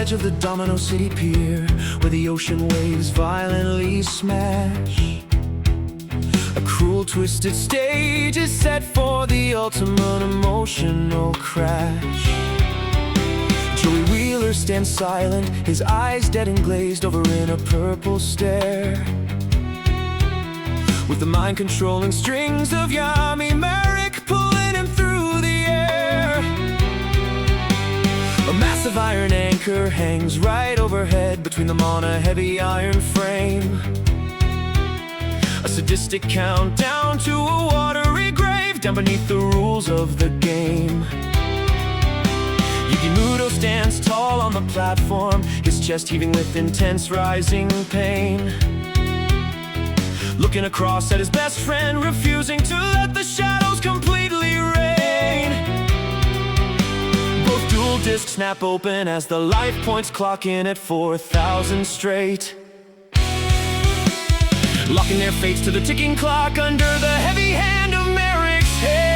edge of the Domino City Pier, where the ocean waves violently smash. A cruel, twisted stage is set for the ultimate emotional crash. Joey Wheeler stands silent, his eyes dead and glazed over in a purple stare. With the mind-controlling strings of Yami Merrick pulling him through the air. A massive iron anchor hangs right overhead between them on a heavy iron frame. A sadistic countdown to a watery grave down beneath the rules of the game. Yugi Muto stands tall on the platform, his chest heaving with intense rising pain. Looking across at his best friend, refusing to let the shadows completely reign. Both dual discs snap open as the life points clock in at 4,000 straight. Locking their fates to the ticking clock under the heavy hand of Merrick's hate.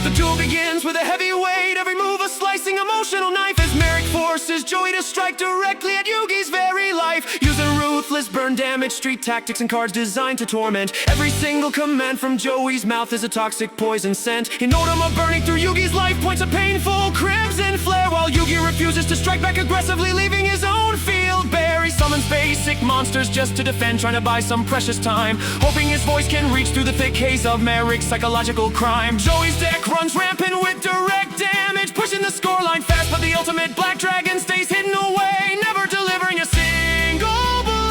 The duel begins with a heavy weight, every move a slicing emotional knife, as Merrick forces Joey to strike directly at Yugi's very life. Using ruthless burn damage, street tactics and cards designed to torment. Every single command from Joey's mouth is a toxic poison scent. In autumn of burning through Yugi's life points, a painful crimson flare, while Yugi refuses to strike back aggressively, leaving his own field bare. He summons basic monsters just to defend, trying to buy some precious time, hoping his voice can reach through the thick haze of Merrick's psychological crime. Joey's deck runs rampant with direct damage, pushing the scoreline fast, but the ultimate Black Dragon stays hidden away, never delivering a single blast.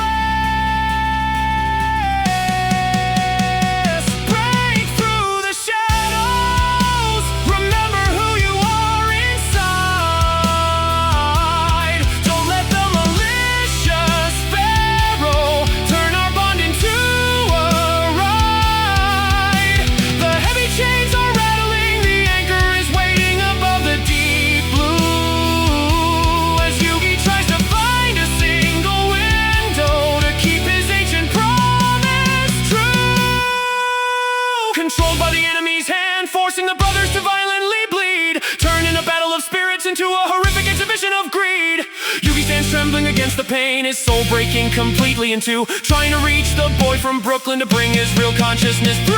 Break through the shadows, remember who you are inside. Don't let the malicious pharaoh turn our bond into a ride. The heavy chains are rattling, the anchor is waiting above the deep blue, as Yugi tries to find a single window to keep his ancient promise true. Controlled by the enemy's hand, forcing the brothers to violently bleed, turning a battle of spirits into a horrific exhibition of greed. Yugi stands trembling against the pain, his soul breaking completely in two, trying to reach the boy from Brooklyn to bring his real consciousness through.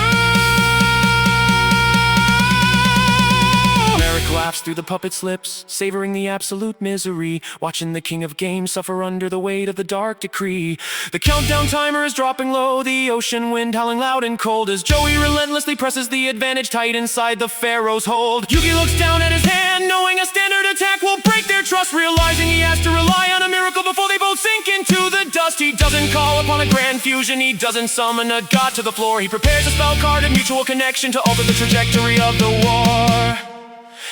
Merrick laughs through the puppet's lips, savoring the absolute misery, watching the king of games suffer under the weight of the dark decree. The countdown timer is dropping low, the ocean wind howling loud and cold, as Joey relentlessly presses the advantage tight inside the pharaoh's hold. Yugi looks down at his hand, knowing a standard attack will break their trust, realizing he has to rely on a miracle before they both sink into the dust. He doesn't call upon a grand fusion, he doesn't summon a god to the floor. He prepares a spell card of mutual connection to alter the trajectory of the war.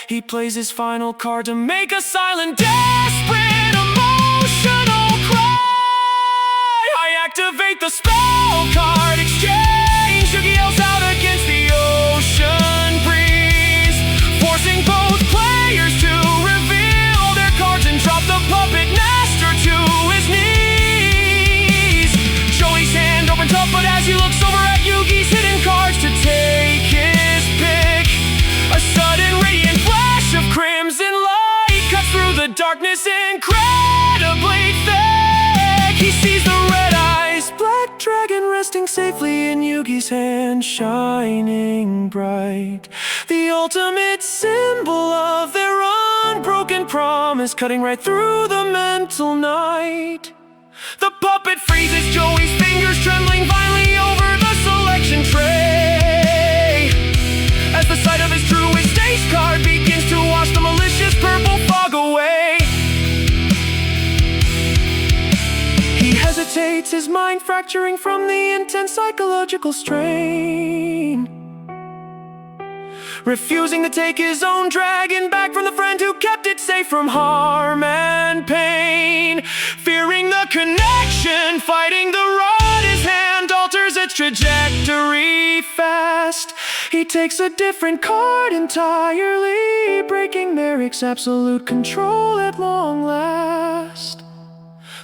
He plays his final card to make a silent, desperate, emotional cry. I activate the spell card exchange. Yugi yells out against the ocean breeze, forcing both players to reveal their cards and drop the puppet master to his knees. Joey's hand opens up, but as he looks over at Yugi's hidden cards to take his pick, a sudden radiant flash of crimson light cuts through the darkness incredibly thick. He sees the red eyes, Black Dragon resting safely in Yugi's hand, shining bright. The ultimate symbol of their unbroken promise, cutting right through the mental night. The puppet freezes, Joey's fingers trembling violently over the selection tray, as the sight of his truest ace card begins to wash the malicious purple fog away. He hesitates, his mind fracturing from the intense psychological strain, refusing to take his own dragon back from the friend who kept it safe from harm and pain. Fearing the connection, fighting the rod, his hand alters its trajectory fast. He takes a different card entirely, breaking Merrick's absolute control at long last.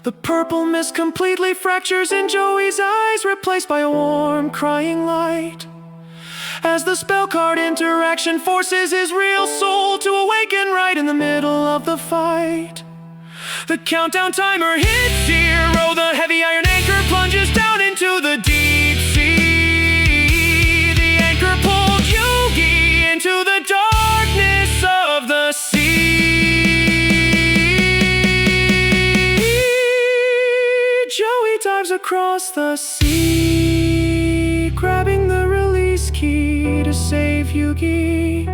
The purple mist completely fractures in Joey's eyes, replaced by a warm, crying light, as the spell card interaction forces his real soul to awaken right in the middle of the fight. The countdown timer hits zero, the heavy iron anchor plunges down into the deep sea. The anchor pulled Yugi into the darkness of the sea. Joey dives across the sea, grabbing the release key to save Yugi,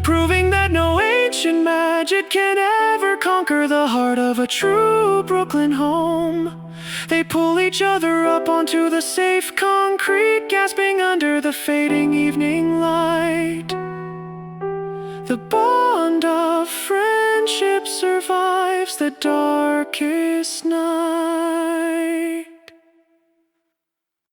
proving that no ancient magic can ever conquer the heart of a true Brooklyn home. They pull each other up onto the safe concrete, gasping under the fading evening light. The bond of friendship survives the darkest night.